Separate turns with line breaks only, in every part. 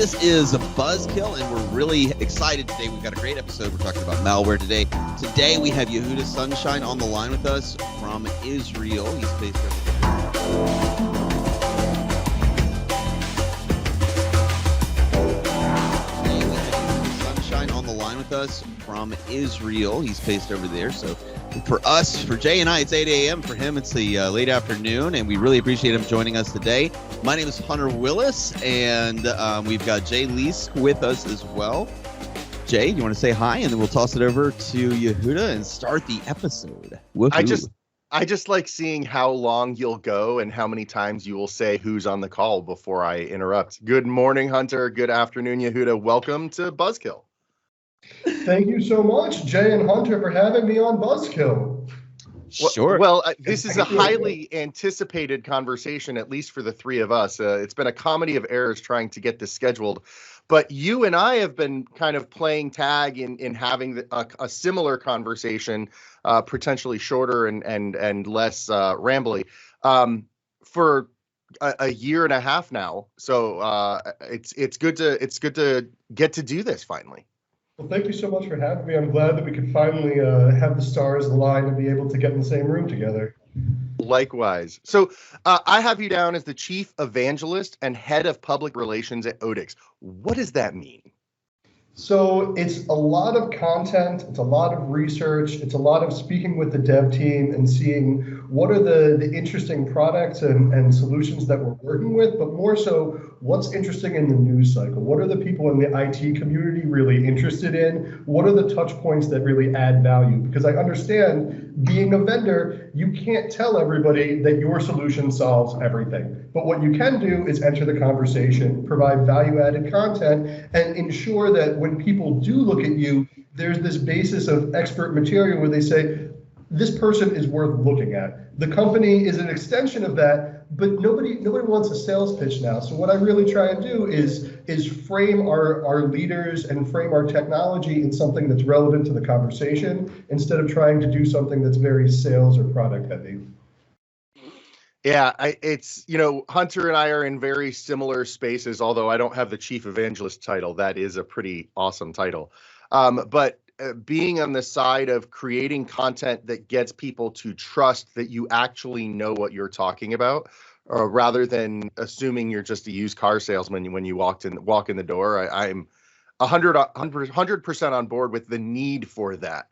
This is a Buzzkill, and we're really excited today. We've got a great episode. We're talking about malware today. Today we have Yehudah Sunshine on the line with us from Israel. He's based over there. So for us, for Jay and I, it's 8 a.m. For him, it's the late afternoon, and we really appreciate him joining us today. My name is Hunter Willis, and we've got Jay Leask with us as well. Jay, you want to say hi, and then we'll toss it over to Yehudah and start the episode. Woohoo.
I just like seeing how long you'll go and how many times you will say who's on the call before I interrupt. Good morning, Hunter. Good afternoon, Yehudah. Welcome to Buzzkill.
Thank you so much, Jay and Hunter, for having me on Buzzkill.
Sure.
Well, this is a highly anticipated conversation, at least for the three of us. It's been a comedy of errors trying to get this scheduled. But you and I have been kind of playing tag in having a similar conversation, potentially shorter and less rambly, for a year and a half now. So it's good to get to do this finally.
Well, thank you so much for having me. I'm glad that we could finally have the stars align and be able to get in the same room together.
Likewise. So I have you down as the chief evangelist and head of public relations at Odix. What does that mean?
So it's a lot of content, it's a lot of research, it's a lot of speaking with the dev team and seeing what are the interesting products and solutions that we're working with, but more so what's interesting in the news cycle. What are the people in the IT community really interested in? What are the touch points that really add value? Because I understand being a vendor, you can't tell everybody that your solution solves everything. But what you can do is enter the conversation, provide value-added content, and ensure that when people do look at you, there's this basis of expert material where they say, this person is worth looking at. The company is an extension of that, but nobody wants a sales pitch now. So what I really try and do is frame our leaders and frame our technology in something that's relevant to the conversation instead of trying to do something that's very sales or product heavy.
Yeah, it's, Hunter and I are in very similar spaces, although I don't have the chief evangelist title. That is a pretty awesome title. But being on the side of creating content that gets people to trust that you actually know what you're talking about, rather than assuming you're just a used car salesman when you walk in the door. I'm 100% on board with the need for that.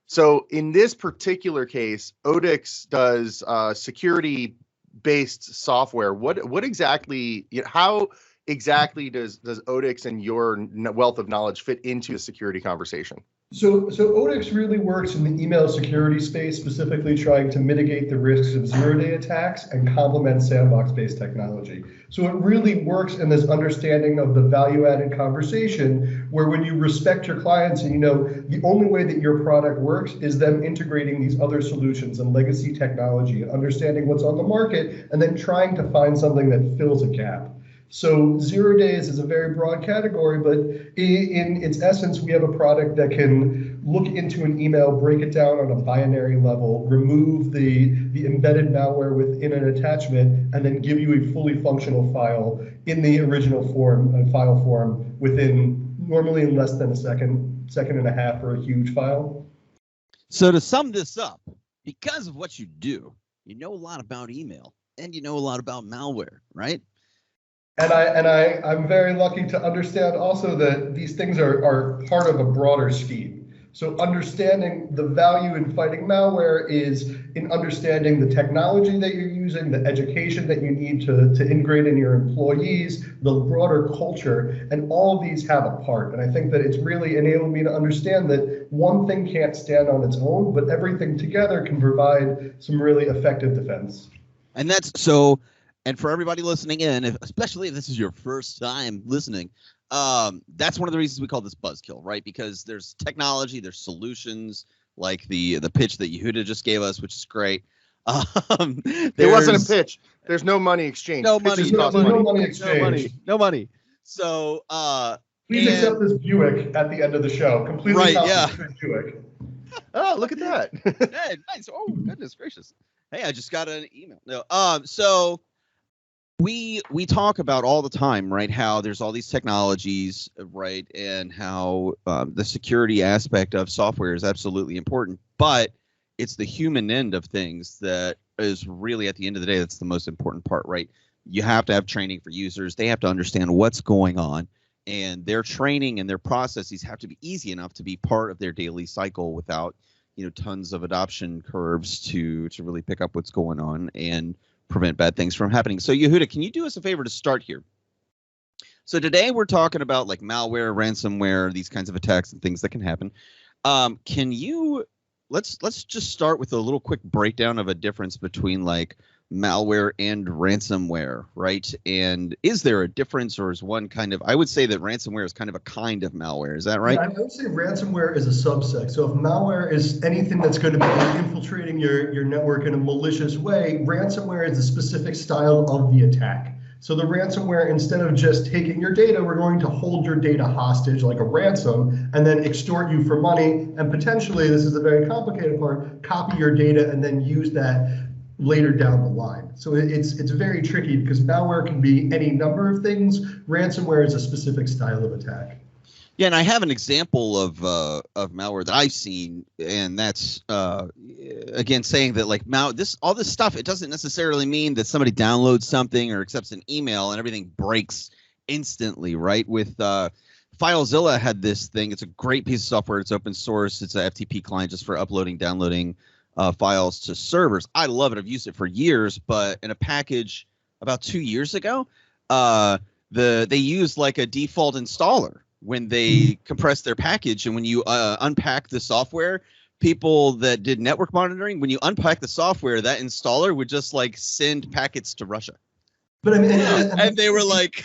So in this particular case, Odix does security-based software. What exactly, how exactly does Odix and your wealth of knowledge fit into a security conversation?
So Odix really works in the email security space, specifically trying to mitigate the risks of zero-day attacks and complement sandbox-based technology. So it really works in this understanding of the value-added conversation where when you respect your clients and the only way that your product works is them integrating these other solutions and legacy technology and understanding what's on the market and then trying to find something that fills a gap. So 0 days is a very broad category, but in its essence, we have a product that can look into an email, break it down on a binary level, remove the embedded malware within an attachment, and then give you a fully functional file in the original form, file form, within normally in less than a second and a half for a huge file.
So to sum this up, because of what you do, you know a lot about email and you know a lot about malware, right?
And I'm very lucky to understand also that these things are part of a broader scheme. So understanding the value in fighting malware is in understanding the technology that you're using, the education that you need to integrate in your employees, the broader culture, and all of these have a part. And I think that it's really enabled me to understand that one thing can't stand on its own, but everything together can provide some really effective defense.
And that's so. And for everybody listening in, especially if this is your first time listening, that's one of the reasons we call this Buzzkill, right? Because there's technology, there's solutions, like the pitch that Yehudah just gave us, which is great.
It wasn't a pitch. There's no money exchange.
No money exchange.
No money. So
please accept this Buick at the end of the show. Completely Buick.
Oh, look at that.
Hey, nice. Oh, goodness gracious. Hey, I just got an email. No. So we talk about all the time, right, how there's all these technologies, right, and how the security aspect of software is absolutely important, but it's the human end of things that is really, at the end of the day, that's the most important part, right? You have to have training for users. They have to understand what's going on, and their training and their processes have to be easy enough to be part of their daily cycle without, tons of adoption curves to really pick up what's going on and prevent bad things from happening. So Yehudah, can you do us a favor to start here? So today we're talking about like malware, ransomware, these kinds of attacks and things that can happen. Can you let's just start with a little quick breakdown of a difference between like malware and ransomware, right? And is there a difference, or is one kind of, I would say that ransomware is kind of a kind of malware. Is that right?
Yeah, I would say ransomware is a subset. So if malware is anything that's going to be infiltrating your network in a malicious way, ransomware is a specific style of the attack. So the ransomware, instead of just taking your data, we're going to hold your data hostage like a ransom and then extort you for money. And potentially, this is a very complicated part, copy your data and then use that later down the line. So it's very tricky because malware can be any number of things. Ransomware is a specific style of attack.
Yeah, and I have an example of malware that I've seen, and that's again saying that like all this stuff, it doesn't necessarily mean that somebody downloads something or accepts an email and everything breaks instantly, right? With FileZilla had this thing. It's a great piece of software. It's open source. It's a FTP client just for uploading, downloading files to servers. I love it. I've used it for years, but in a package about 2 years ago, they used like a default installer when they compressed their package. And when you unpack the software, people that did network monitoring, when you unpack the software, that installer would just like send packets to Russia.
But I mean,
and they were like,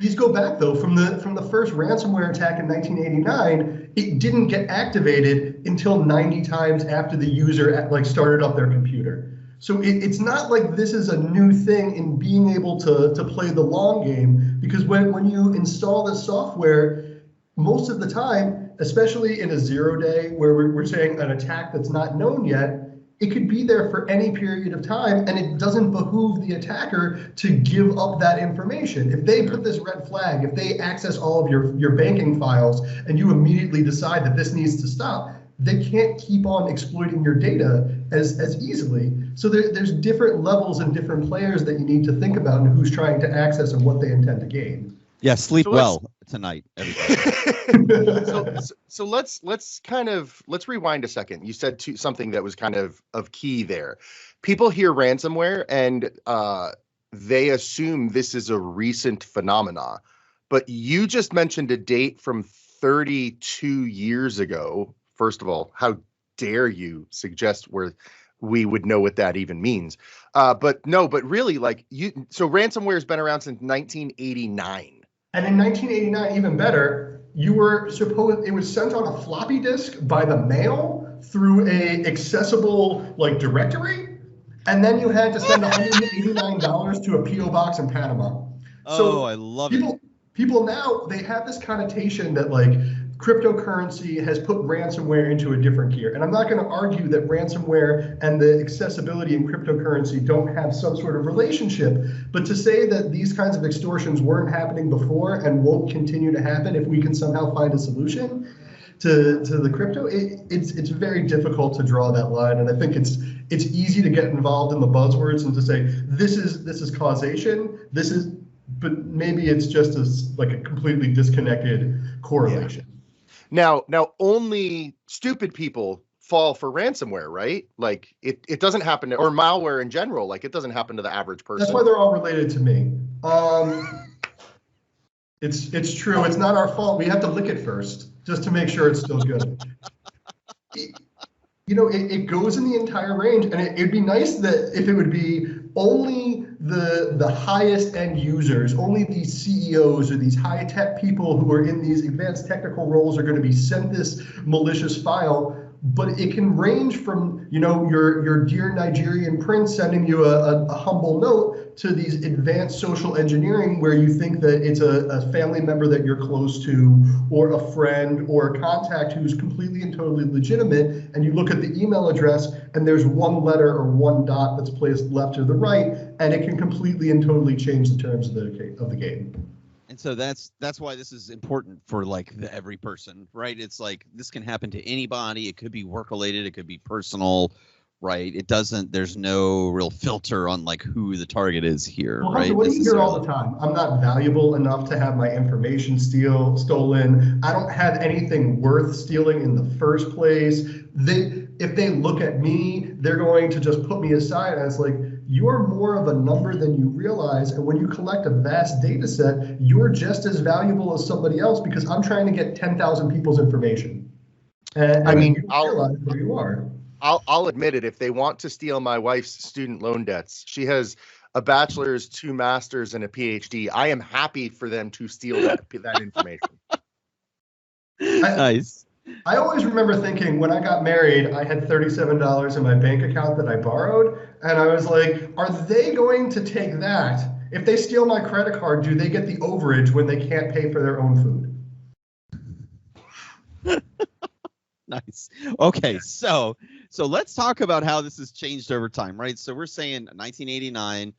these go back though from the first ransomware attack in 1989. It didn't get activated until 90 times after the user like started up their computer. So it's not like this is a new thing in being able to play the long game, because when you install this software, most of the time, especially in a 0 day where we're saying an attack that's not known yet, it could be there for any period of time, and it doesn't behoove the attacker to give up that information. If they put this red flag, if they access all of your banking files and you immediately decide that this needs to stop, they can't keep on exploiting your data as easily. So there's different levels and different players that you need to think about and who's trying to access and what they intend to gain.
yeah, sleep well tonight, everybody.
So let's rewind a second. You said something that was kind of key there. People hear ransomware and they assume this is a recent phenomena, but you just mentioned a date from 32 years ago. First of all, how dare you suggest where we would know what that even means? But really, so ransomware has been around since 1989.
And in 1989, even better, it was sent on a floppy disk by the mail through a accessible like directory, and then you had to send $189 to a PO box in Panama. So
I love it.
People now, they have this connotation that like cryptocurrency has put ransomware into a different gear. And I'm not going to argue that ransomware and the accessibility in cryptocurrency don't have some sort of relationship, but to say that these kinds of extortions weren't happening before and won't continue to happen if we can somehow find a solution to the crypto, it's very difficult to draw that line. And I think it's easy to get involved in the buzzwords and to say this is causation, but maybe it's just like a completely disconnected correlation.
Now, only stupid people fall for ransomware, right? Like it doesn't happen to, or malware in general, like it doesn't happen to the average person.
That's why they're all related to me. It's true. It's not our fault. We have to lick it first just to make sure it's still good. It goes in the entire range, and it'd be nice that if it would be only the highest end users, only these CEOs or these high tech people who are in these advanced technical roles are going to be sent this malicious file. But it can range from your dear Nigerian prince sending you a humble note to these advanced social engineering where you think that it's a family member that you're close to, or a friend, or a contact who's completely and totally legitimate, and you look at the email address and there's one letter or one dot that's placed left or the right, and it can completely and totally change the terms of the game.
And so that's why this is important for like every person, right? It's like this can happen to anybody. It could be work related, it could be personal, right? There's no real filter on like who the target is here,
well,
right?
Hunter, what do you hear all the time? I'm not valuable enough to have my information stolen. I don't have anything worth stealing in the first place. If they look at me, they're going to just put me aside. And it's like, you're more of a number than you realize. And when you collect a vast data set, you're just as valuable as somebody else because I'm trying to get 10,000 people's information. And
I mean,
you realize where you are.
I'll admit it. If they want to steal my wife's student loan debts, she has a bachelor's, 2 masters, and a PhD. I am happy for them to steal that information.
Nice.
I always remember thinking when I got married, I had $37 in my bank account that I borrowed. And I was like, are they going to take that? If they steal my credit card, do they get the overage when they can't pay for their own food?
Nice. Okay, so let's talk about how this has changed over time, right? So we're saying 1989,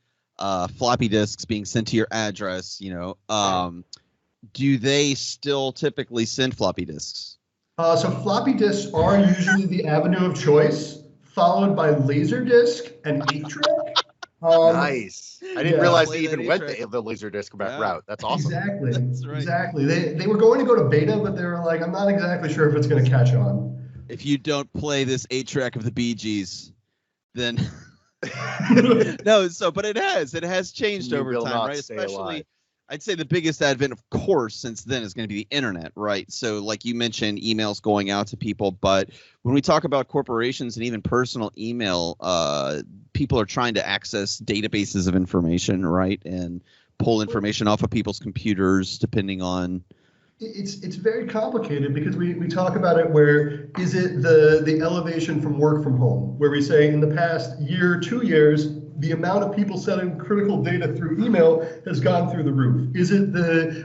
floppy disks being sent to your address, do they still typically send floppy disks?
So floppy disks are usually the avenue of choice, followed by Laserdisc and 8-track.
Nice. I didn't realize they even went the Laserdisc route. That's awesome.
Exactly.
That's right.
Exactly. They were going to go to beta, but they were like, I'm not exactly sure if it's going to catch on.
If you don't play this 8-track of the Bee Gees, then no. But it has changed over time, right? Especially, alive. I'd say the biggest advent, of course, since then is going to be the internet, right? So like you mentioned, emails going out to people. But when we talk about corporations and even personal email, people are trying to access databases of information, right? And pull information off of people's computers, depending on.
It's very complicated because we talk about it where is it the elevation from work from home, where we say in the past year, 2 years, the amount of people sending critical data through email has gone through the roof. Is it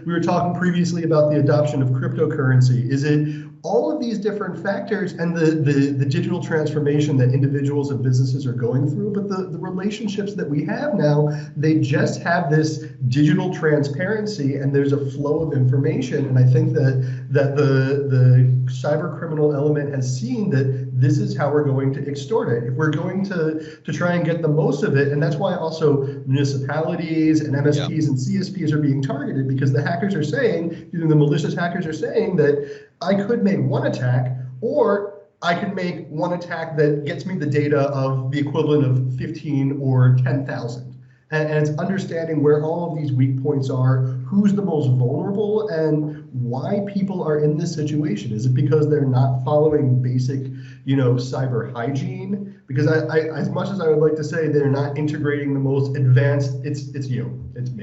we were talking previously about the adoption of cryptocurrency. Is it all of these different factors and the digital transformation that individuals and businesses are going through? But the relationships that we have now, they just have this digital transparency and there's a flow of information. And I think that the cyber criminal element has seen that this is how we're going to extort it. If we're going to try and get the most of it, and that's why also municipalities and MSPs and CSPs are being targeted, because the hackers are saying, the malicious hackers are saying that I could make one attack, or I could make one attack that gets me the data of the equivalent of 15 or 10,000. And it's understanding where all of these weak points are, who's the most vulnerable, and why people are in this situation. Is it because they're not following basic, cyber hygiene? Because I as much as I would like to say they're not integrating the most advanced, it's me.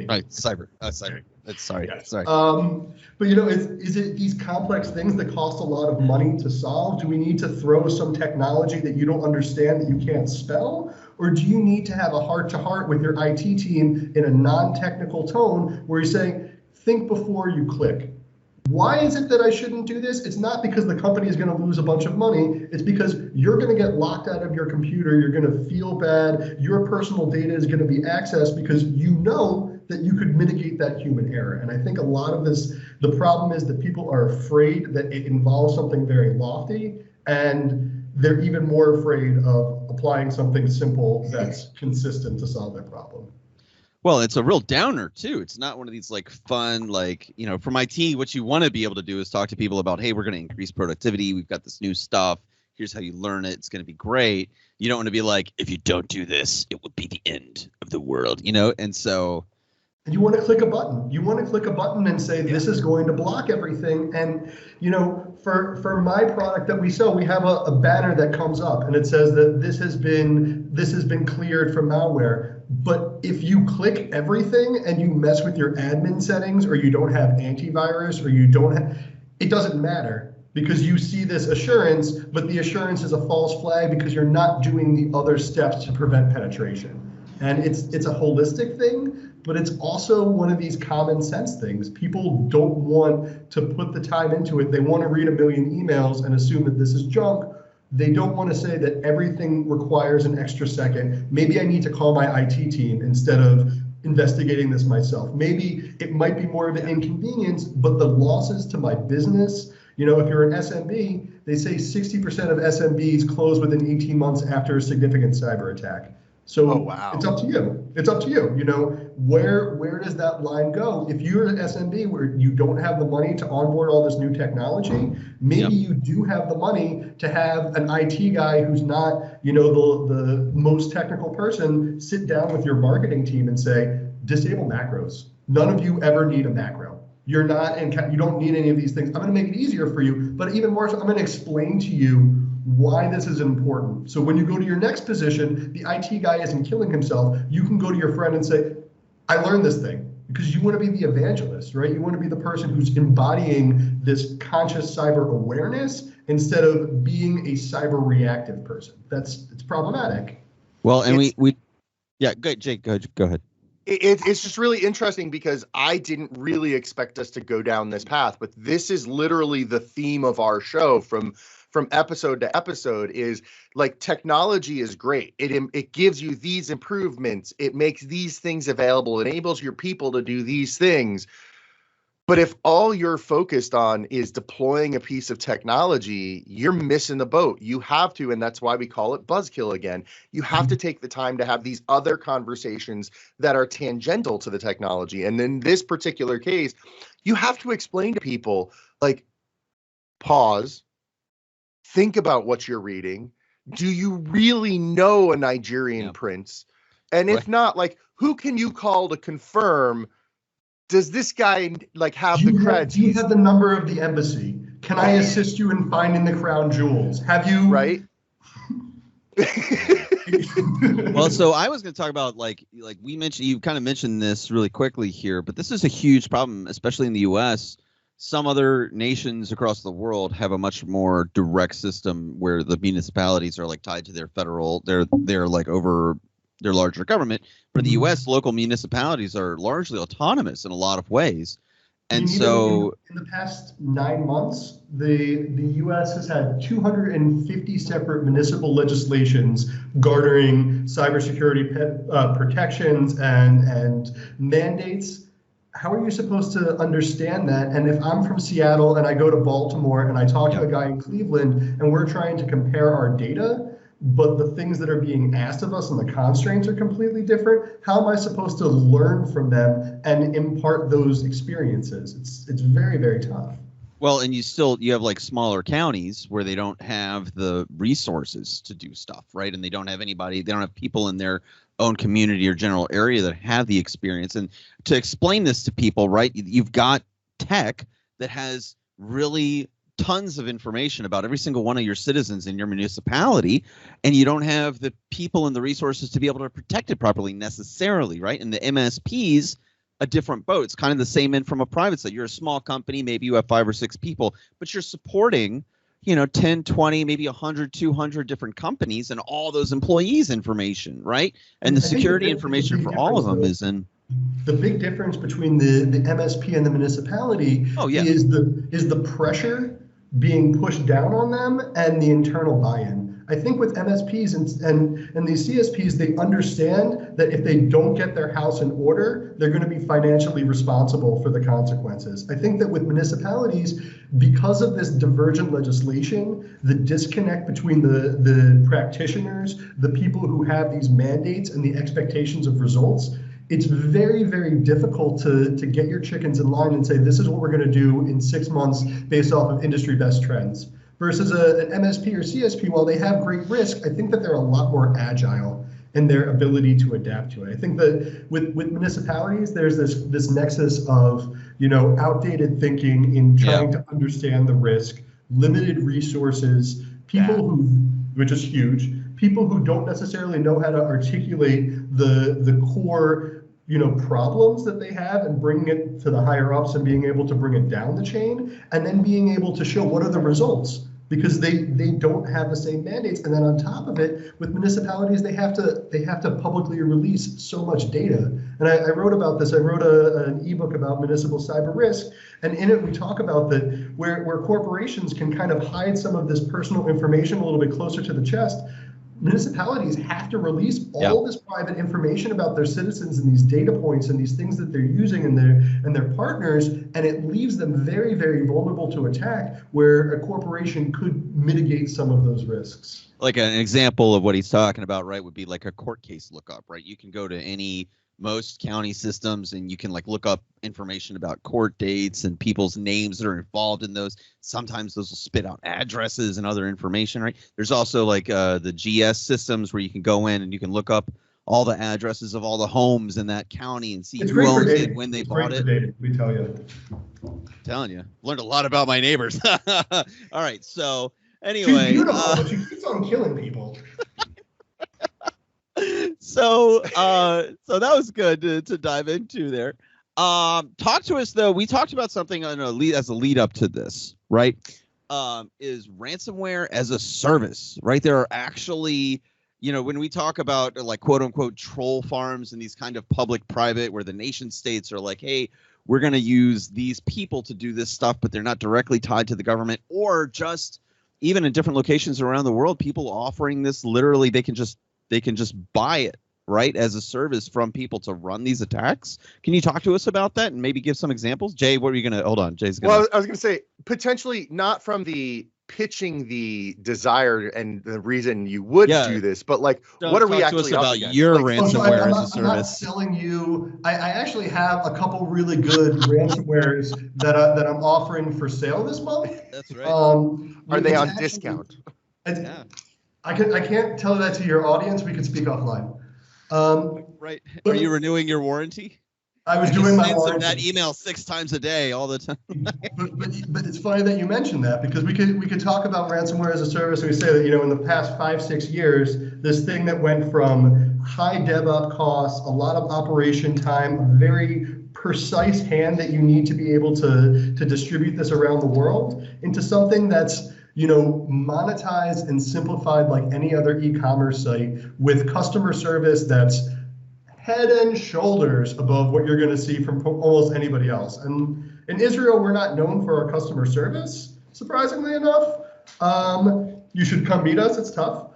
Right, cyber. Sorry.
But is it these complex things that cost a lot of money to solve? Do we need to throw some technology that you don't understand that you can't spell? Or do you need to have a heart-to-heart with your IT team in a non-technical tone where you're saying, think before you click? Why is it that I shouldn't do this? It's not because the company is going to lose a bunch of money. It's because you're going to get locked out of your computer. You're going to feel bad. Your personal data is going to be accessed because you know that you could mitigate that human error. And I think a lot of this, the problem is that people are afraid that it involves something very lofty, and they're even more afraid of applying something simple that's consistent to solve that problem.
Well, it's a real downer too. It's not one of these like fun, from IT, what you want to be able to do is talk to people about, hey, we're going to increase productivity. We've got this new stuff. Here's how you learn it. It's going to be great. You don't want to be like, if you don't do this, it would be the end of the world, And so.
And you want to click a button. You want to click a button and say, this is going to block everything. And, for my product that we sell, we have a banner that comes up and it says that this has been cleared from malware. But if you click everything and you mess with your admin settings, or you don't have antivirus, or you don't have, it doesn't matter, because you see this assurance, but the assurance is a false flag because you're not doing the other steps to prevent penetration. And it's a holistic thing, but it's also one of these common sense things. People don't want to put the time into it. They want to read a million emails and assume that this is junk. They don't want to say that everything requires an extra second. Maybe I need to call my IT team instead of investigating this myself. Maybe it might be more of an inconvenience, but the losses to my business, if you're an SMB, they say 60% of SMBs close within 18 months after a significant cyber attack. So
wow.
It's up to you. It's up to you. Where does that line go? If you're an SMB where you don't have the money to onboard all this new technology, maybe you do have the money to have an IT guy who's not, the most technical person sit down with your marketing team and say, disable macros. None of you ever need a macro. You're not, and you don't need any of these things. I'm going to make it easier for you, but even more so, I'm going to explain to you why this is important. So when you go to your next position, the IT guy isn't killing himself. You can go to your friend and say, I learned this thing, because you want to be the evangelist, right? You want to be the person who's embodying this conscious cyber awareness instead of being a cyber reactive person. It's problematic.
Well, and good, Jake, go ahead.
It's just really interesting because I didn't really expect us to go down this path, but this is literally the theme of our show from episode to episode. Is like, technology is great. It gives you these improvements. It makes these things available, enables your people to do these things. But if all you're focused on is deploying a piece of technology, you're missing the boat. You have to, and that's why we call it Buzzkill again. You have to take the time to have these other conversations that are tangential to the technology. And in this particular case, you have to explain to people, like, pause, think about what you're reading. Do you really know a Nigerian prince? And if not, like, who can you call to confirm? Does this guy have the creds?
Do you have the number of the embassy? Can I assist you in finding the crown jewels? Have you?
Right.
Well, so I was going to talk about like we mentioned, you kind of mentioned this really quickly here, but this is a huge problem, especially in the U.S. Some other nations across the world have a much more direct system where the municipalities are like tied to their federal, they're like over their larger government. But in the U.S., local municipalities are largely autonomous in a lot of ways. And so
in the past 9 months, the U.S. has had 250 separate municipal legislations garnering cybersecurity protections and mandates. How are you supposed to understand that? And if I'm from Seattle and I go to Baltimore and I talk to a guy in Cleveland and we're trying to compare our data, but the things that are being asked of us and the constraints are completely different, how am I supposed to learn from them and impart those experiences? It's very, very tough.
Well, and you have like smaller counties where they don't have the resources to do stuff, right? And they don't have people in their own community or general area that have the experience. And to explain this to people, right, you've got tech that has really tons of information about every single one of your citizens in your municipality, and you don't have the people and the resources to be able to protect it properly necessarily, right? And the MSPs, a different boat. It's kind of the same in from a private side. You're a small company, maybe you have 5 or 6 people, but you're supporting, 10, 20, maybe 100, 200 different companies and all those employees' information, right? And the security information for all of them is in.
The big difference between the MSP and the municipality is the pressure being pushed down on them and the internal buy-in. I think with MSPs and these CSPs, they understand that if they don't get their house in order, they're going to be financially responsible for the consequences. I think that with municipalities, because of this divergent legislation, the disconnect between the practitioners, the people who have these mandates and the expectations of results, it's very, very difficult to get your chickens in line and say, this is what we're going to do in 6 months based off of industry best trends. Versus an MSP or CSP, while they have great risk, I think that they're a lot more agile in their ability to adapt to it. I think that with municipalities, there's this nexus of outdated thinking in trying to understand the risk, limited resources, people which is huge, people who don't necessarily know how to articulate the core problems that they have and bringing it to the higher ups and being able to bring it down the chain, and then being able to show what are the results. because they don't have the same mandates. And then on top of it, with municipalities, they have to publicly release so much data. And I wrote about this. I wrote an ebook about municipal cyber risk, and in it we talk about that where corporations can kind of hide some of this personal information a little bit closer to the chest. Municipalities have to release all this private information about their citizens and these data points and these things that they're using and their partners, and it leaves them very, very vulnerable to attack, where a corporation could mitigate some of those risks.
Like an example of what he's talking about, right, would be like a court case lookup, right? You can go to most county systems and you can like look up information about court dates and people's names that are involved in those. Sometimes those will spit out addresses and other information, right? There's also like the GS systems where you can go in and you can look up all the addresses of all the homes in that county and see who owns it, when they bought it.
Dating, we tell you.
I'm telling you, learned a lot about my neighbors. All right, so anyway,
she's beautiful, but she keeps on killing people.
So that was good to dive into there. Talk to us though. We talked about something as a lead up to this, right? Is ransomware as a service, right? There are actually, when we talk about like quote unquote troll farms and these kind of public private where the nation states are like, hey, we're going to use these people to do this stuff, but they're not directly tied to the government, or just even in different locations around the world, people offering this literally, they can just buy it, right, as a service from people to run these attacks. Can you talk to us about that and maybe give some examples? Jay, what are you going to, hold on, Jay's going to.
Well, I was going to say, potentially not from the pitching the desire and the reason you would do this, but like, what are we actually
talk to us
up
about
against?
your
Like,
ransomware as a service?
I'm not selling you. I actually have a couple really good ransomwares that I'm offering for sale this month.
That's right.
Are they on discount?
Yeah. I can't tell that to your audience. We could speak offline.
Right. Are you renewing your warranty?
I was doing my warranty.
That email 6 times a day, all the time.
but it's funny that you mentioned that, because we could talk about ransomware as a service. And we say that, in the past 5-6 years, this thing that went from high DevOps costs, a lot of operation time, a very precise hand that you need to be able to distribute this around the world, into something that's monetized and simplified like any other e-commerce site, with customer service that's head and shoulders above what you're going to see from almost anybody else. And in Israel, we're not known for our customer service, surprisingly enough. You should come meet us. It's tough.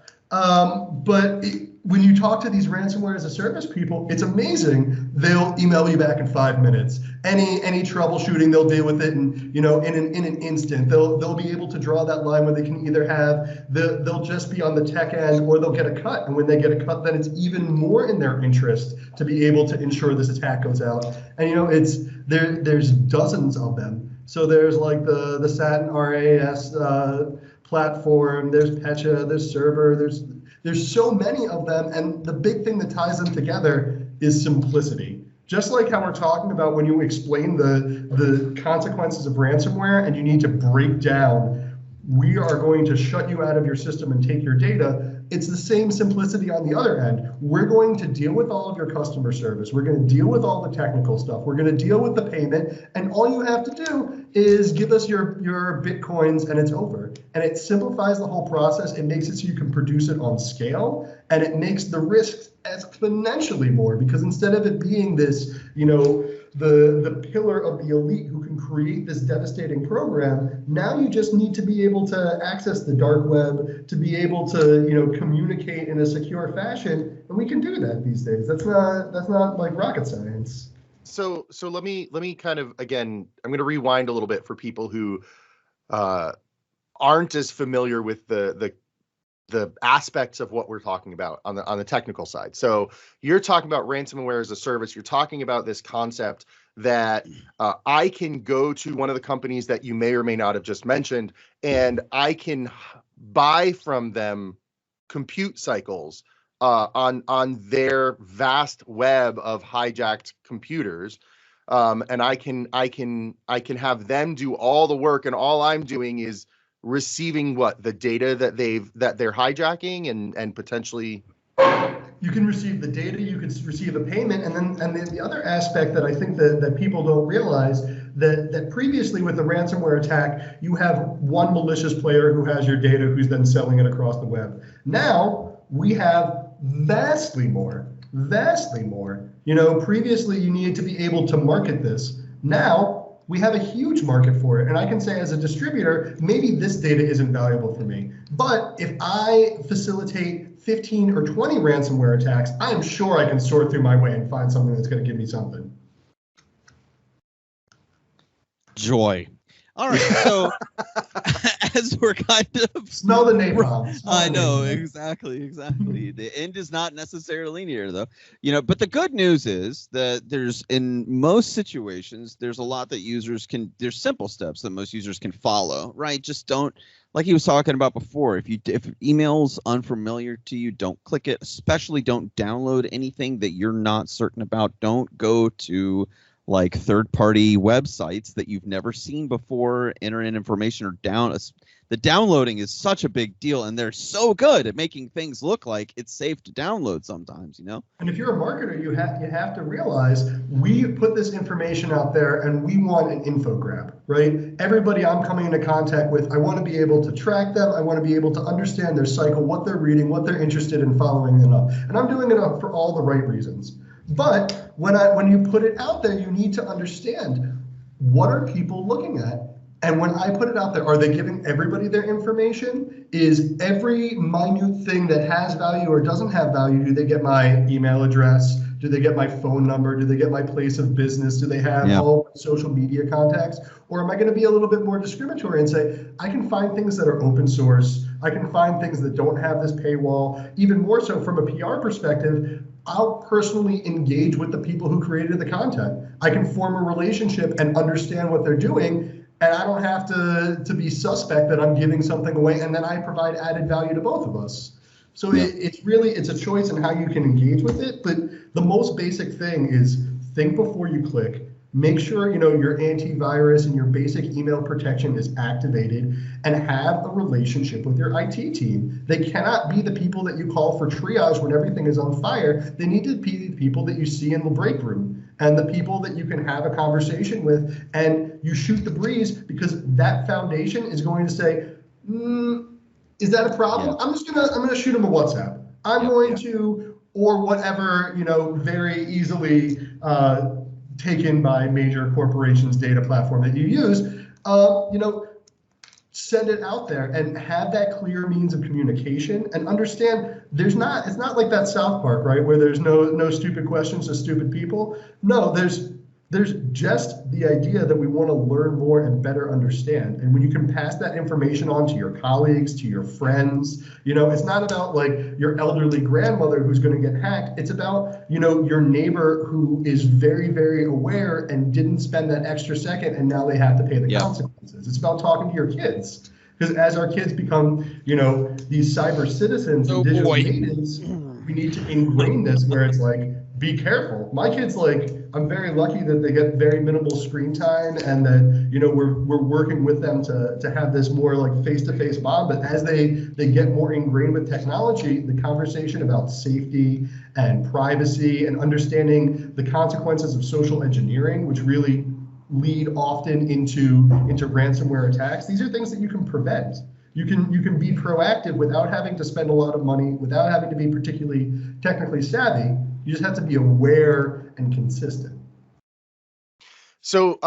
When you talk to these ransomware as a service people, it's amazing. They'll email you back in 5 minutes. Any troubleshooting, they'll deal with it in an instant. They'll be able to draw that line where they can either they'll just be on the tech end, or they'll get a cut. And when they get a cut, then it's even more in their interest to be able to ensure this attack goes out. And there's dozens of them. So there's like the Satin RAS platform. There's Pecha. There's Server. There's so many of them, and the big thing that ties them together is simplicity. Just like how we're talking about when you explain the consequences of ransomware and you need to break down, we are going to shut you out of your system and take your data. It's the same simplicity on the other end. We're going to deal with all of your customer service. We're going to deal with all the technical stuff. We're going to deal with the payment. And all you have to do is give us your Bitcoins, and it's over. And it simplifies the whole process. It makes it so you can produce it on scale. And it makes the risks exponentially more, because instead of it being this, the pillar of the elite who can create this devastating program, now you just need to be able to access the dark web, to be able to communicate in a secure fashion, and we can do that these days. That's not like rocket science.
So let me kind of, again, I'm going to rewind a little bit for people who aren't as familiar with the aspects of what we're talking about on the technical side. So you're talking about ransomware as a service. You're talking about this concept that I can go to one of the companies that you may or may not have just mentioned, and I can buy from them compute cycles on their vast web of hijacked computers. And I can have them do all the work, and all I'm doing is receiving the data that they're hijacking and potentially.
You can receive the data, you can receive a payment, and then the other aspect that I think that people don't realize, that previously with the ransomware attack, you have one malicious player who has your data who's then selling it across the web. Now we have vastly more. Previously you needed to be able to market this. Now we have a huge market for it. And I can say as a distributor, maybe this data isn't valuable for me. But if I facilitate 15 or 20 ransomware attacks, I'm sure I can sort through my way and find something that's going to give me something.
Joy. All right, so as we're kind of
smell the napalm.
I know, exactly. The end is not necessarily near, though. But the good news is that there's, in most situations, there's a lot that users can. There's simple steps that most users can follow, right? Just don't, like he was talking about before. If email's unfamiliar to you, don't click it. Especially don't download anything that you're not certain about. Don't go to like third-party websites that you've never seen before, enter in information or the downloading is such a big deal, and they're so good at making things look like it's safe to download sometimes,
And if you're a marketer, you have to realize we put this information out there and we want an info grab, right? Everybody I'm coming into contact with, I want to be able to track them. I want to be able to understand their cycle, what they're reading, what they're interested in following them up. And I'm doing it for all the right reasons. But when you put it out there, you need to understand, what are people looking at? And when I put it out there, are they giving everybody their information? Is every minute thing that has value or doesn't have value, do they get my email address? Do they get my phone number? Do they get my place of business? Do they have all my social media contacts? Or am I going to be a little bit more discriminatory and say, I can find things that are open source. I can find things that don't have this paywall. Even more so from a PR perspective, I'll personally engage with the people who created the content. I can form a relationship and understand what they're doing, and I don't have to be suspect that I'm giving something away, and then I provide added value to both of us. So it's a choice in how you can engage with it, but the most basic thing is think before you click. Make sure your antivirus and your basic email protection is activated, and have a relationship with your IT team. They cannot be the people that you call for triage when everything is on fire. They need to be the people that you see in the break room and the people that you can have a conversation with, and you shoot the breeze, because that foundation is going to say, is that a problem? I'm gonna shoot them a WhatsApp. I'm going to, or whatever, very easily taken by major corporations data platform that you use, send it out there and have that clear means of communication, and understand it's not like that South Park, right, where there's no stupid questions, just stupid people. No, there's just the idea that we want to learn more and better understand. And when you can pass that information on to your colleagues, to your friends, it's not about like your elderly grandmother who's going to get hacked. It's about, your neighbor who is very, very aware and didn't spend that extra second, and now they have to pay the consequences. It's about talking to your kids. Because as our kids become, these cyber citizens and digital natives, we need to ingrain this where it's like, be careful. My kids, I'm very lucky that they get very minimal screen time, and that, we're working with them to have this more like face-to-face bond. But as they get more ingrained with technology, the conversation about safety and privacy and understanding the consequences of social engineering, which really lead often into ransomware attacks, these are things that you can prevent. You can be proactive without having to spend a lot of money, without having to be particularly technically savvy. You just have to be aware and consistent.
So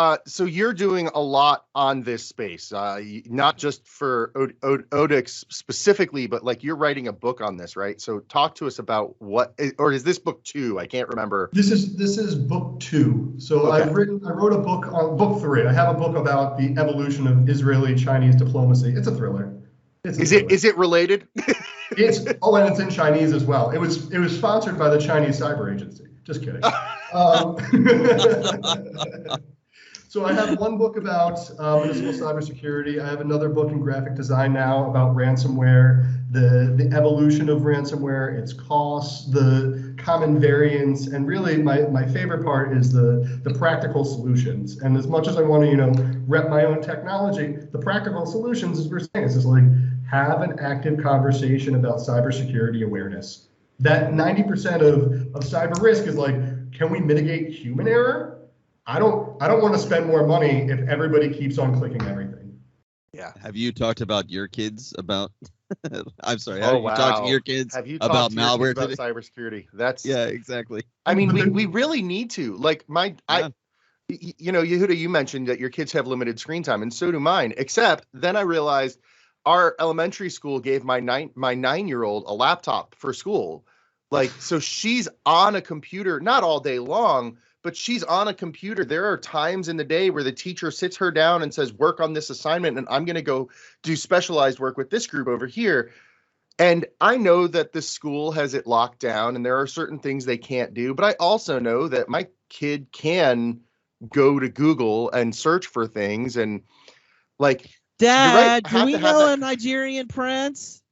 you're doing a lot on this space, not just for Odix specifically, but like you're writing a book on this, right? So talk to us about or is this book 2? I can't remember.
This is book 2. So
okay.
I wrote a book on book 3. I have a book about the evolution of Israeli-Chinese diplomacy. It's a thriller.
Is it related?
And it's in Chinese as well. It was sponsored by the Chinese Cyber Agency. Just kidding. So I have one book about municipal cybersecurity. I have another book in graphic design now about ransomware, the evolution of ransomware, its costs, the common variants, and really my favorite part is the practical solutions. And as much as I want to rep my own technology, the practical solutions, as we're saying, is just like have an active conversation about cybersecurity awareness. That 90% of cyber risk is like, can we mitigate human error? I don't want to spend more money if everybody keeps on clicking everything.
Yeah.
Have you talked about your kids about? I'm sorry.
Oh,
Have you talked to
wow.
your kids
Have you
about
talked to your
malware
kids about
today?
cybersecurity? That's,
Yeah, exactly.
I mean,
But
we really need to. Like
Yeah.
you know, Yehudah, you mentioned that your kids have limited screen time, and so do mine. Except then I realized our elementary school gave my 9-year-old a laptop for school. Like, so she's on a computer, not all day long, but she's on a computer. There are times in the day where the teacher sits her down and says, work on this assignment, and I'm going to go do specialized work with this group over here. And I know that the school has it locked down and there are certain things they can't do, but I also know that my kid can go to Google and search for things. And like, you're right,
Dad,
I
do
have
we
to have
know
that.
a Nigerian prince?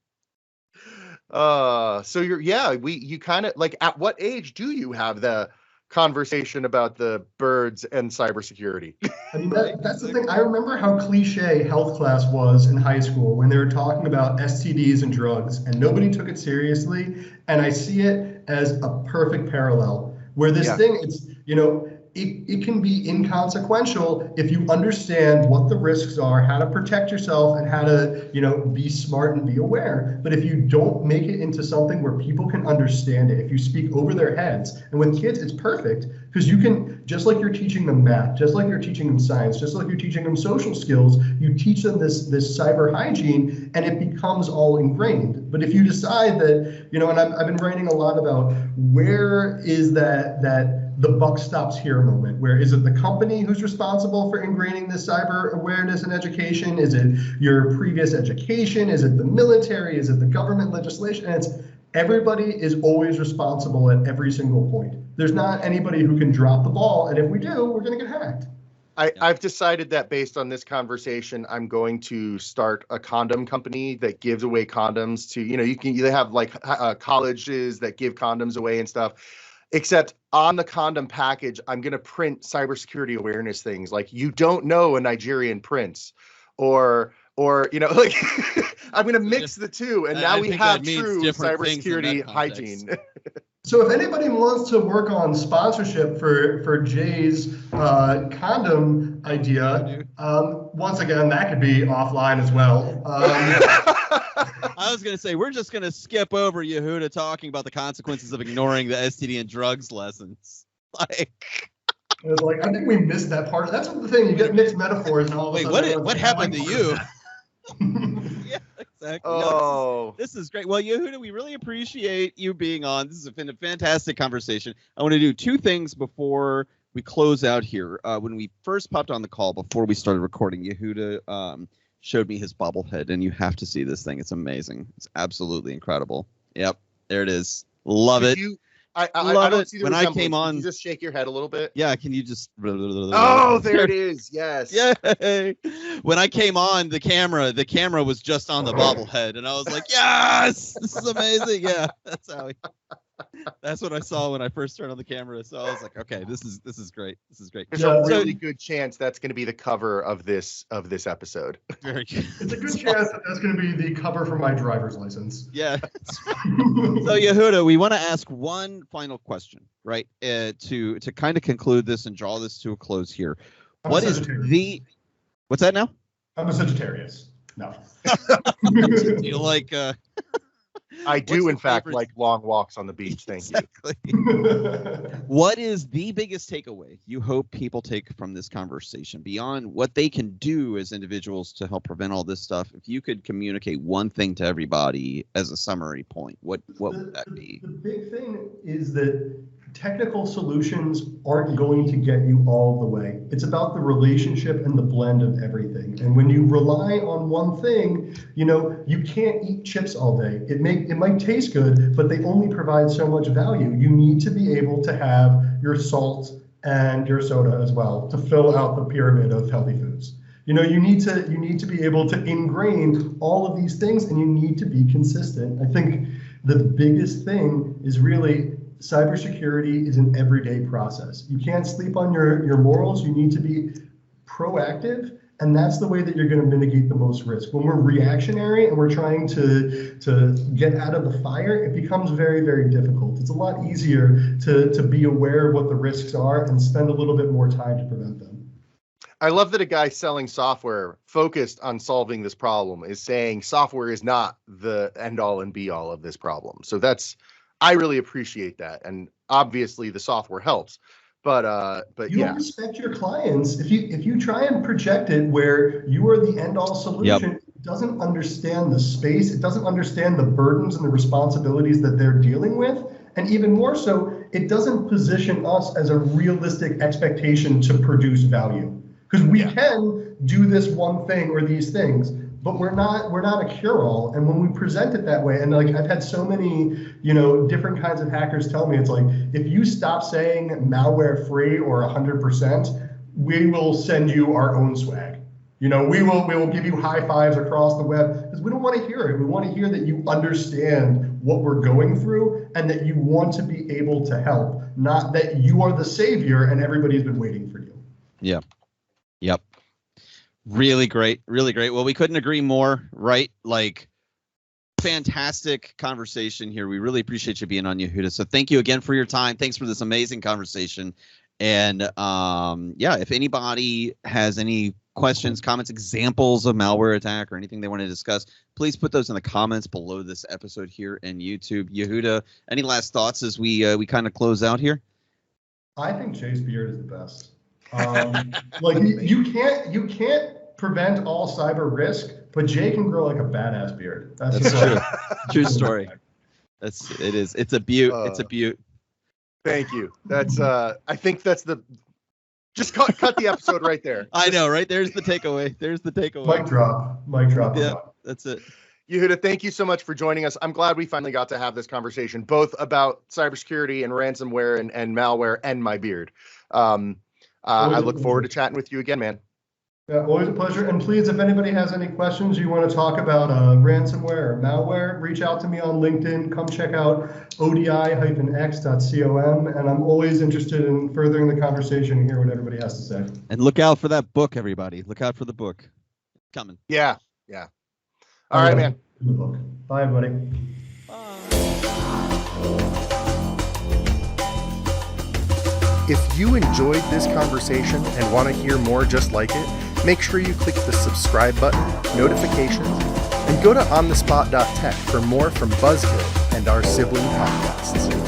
So you kind of like, at what age do you have the conversation about the birds and cybersecurity?
I mean, that's the thing. I remember how cliche health class was in high school when they were talking about STDs and drugs, and nobody took it seriously. And I see it as a perfect parallel where this
Yeah.
thing, it's, it can be inconsequential if you understand what the risks are, how to protect yourself, and how to, be smart and be aware. But if you don't make it into something where people can understand it, if you speak over their heads, and with kids, it's perfect because you can, just like you're teaching them math, just like you're teaching them science, just like you're teaching them social skills, you teach them this cyber hygiene, and it becomes all ingrained. But if you decide that, and I've been writing a lot about where is that the buck stops here moment, where is it the company who's responsible for ingraining this cyber awareness and education? Is it your previous education? Is it the military? Is it the government legislation? And it's everybody is always responsible at every single point. There's not anybody who can drop the ball, and if we do, we're going to get hacked.
I've decided that based on this conversation, I'm going to start a condom company that gives away condoms to, they have like colleges that give condoms away and stuff. Except on the condom package, I'm going to print cybersecurity awareness things like, you don't know a Nigerian prince, or like I'm going to mix the two, and now we have true cybersecurity hygiene.
So if anybody wants to work on sponsorship for Jay's condom idea, once again, that could be offline as well.
I was going to say, we're just going to skip over Yehudah talking about the consequences of ignoring the STD and drugs lessons.
I think we missed that part. That's the thing. You get mixed metaphors and all of a sudden.
What happened to you? Yeah, exactly.
Oh,
no, this is great. Well, Yehudah, we really appreciate you being on. This has been a fantastic conversation. I want to do two things before we close out here. When we first popped on the call, before we started recording, Yehudah showed me his bobblehead, and you have to see this thing. It's amazing. It's absolutely incredible. Yep, there it is. Love it.
I don't see the
when I came on.
Can you just shake your head a little bit?
Yeah, can you just?
Oh, there it is. Yes.
Yay! When I came on the camera was just on the bobblehead, and I was like, "Yes, this is amazing!" Yeah, that's what I saw when I first turned on the camera. So I was like, "Okay, this is great. This is great."
There's a really good chance that's going to be the cover of this episode.
Very good.
It's a good chance that that's going to be the cover for my driver's license.
Yeah. So Yehudah, we want to ask one final question, right? To kind of conclude this and draw this to a close here. What's that now?
I'm a Sagittarius. No.
Do you like?
I do, in fact, like long walks on the beach. Thank
you. What is the biggest takeaway you hope people take from this conversation beyond what they can do as individuals to help prevent all this stuff? If you could communicate one thing to everybody as a summary point, what would that be?
The big thing is that technical solutions aren't going to get you all the way. It's about the relationship and the blend of everything. And when you rely on one thing, you can't eat chips all day. It might taste good, but they only provide so much value. You need to be able to have your salt and your soda as well to fill out the pyramid of healthy foods. You need to be able to ingrain all of these things, and you need to be consistent. I think the biggest thing is really cybersecurity is an everyday process. You can't sleep on your morals. You need to be proactive And that's the way that you're going to mitigate the most risk. When we're reactionary and we're trying to get out of the fire, it becomes very, very difficult. It's a lot easier to be aware of what the risks are and spend a little bit more time to prevent them.
I love that a guy selling software focused on solving this problem is saying software is not the end all and be all of this problem. So I really appreciate that. And obviously the software helps, but
you don't respect your clients. If you try and project it where you are the end all solution, it doesn't understand the space. It doesn't understand the burdens and the responsibilities that they're dealing with. And even more so, it doesn't position us as a realistic expectation to produce value. Because we can do this one thing or these things, but we're not a cure-all. And when we present it that way, and like I've had so many, different kinds of hackers tell me, it's like, if you stop saying malware free or 100%, we will send you our own swag. We will give you high fives across the web, because we don't want to hear it. We want to hear that you understand what we're going through and that you want to be able to help, not that you are the savior and everybody's been waiting for you.
Yeah. Yep. Really great. Really great. Well, we couldn't agree more, right? Like, fantastic conversation here. We really appreciate you being on, Yehudah. So thank you again for your time. Thanks for this amazing conversation. And if anybody has any questions, comments, examples of malware attack or anything they want to discuss, please put those in the comments below this episode here in YouTube. Yehudah, any last thoughts as we kind of close out here?
I think Jay's beard is the best. Like you can't prevent all cyber risk, but Jay can grow like a badass beard.
That's true. True story. It is. It's a beaut. It's a beaut.
Thank you. That's I think that's just cut the episode right there.
I know, right? There's the takeaway.
Mic drop.
Yeah, that's it.
Yehudah, thank you so much for joining us. I'm glad we finally got to have this conversation, both about cybersecurity and ransomware and malware and my beard. I look forward to chatting with you again, man.
Yeah, always a pleasure. And please, if anybody has any questions you want to talk about ransomware or malware, reach out to me on LinkedIn. Come check out odi-x.com. And I'm always interested in furthering the conversation and hear what everybody has to say.
And look out for that book, everybody. Look out for the book. Coming.
Yeah. All right, man.
The book. Bye, everybody.
If you enjoyed this conversation and want to hear more just like it, make sure you click the subscribe button, notifications, and go to onthespot.tech for more from Buzzkill and our sibling podcasts.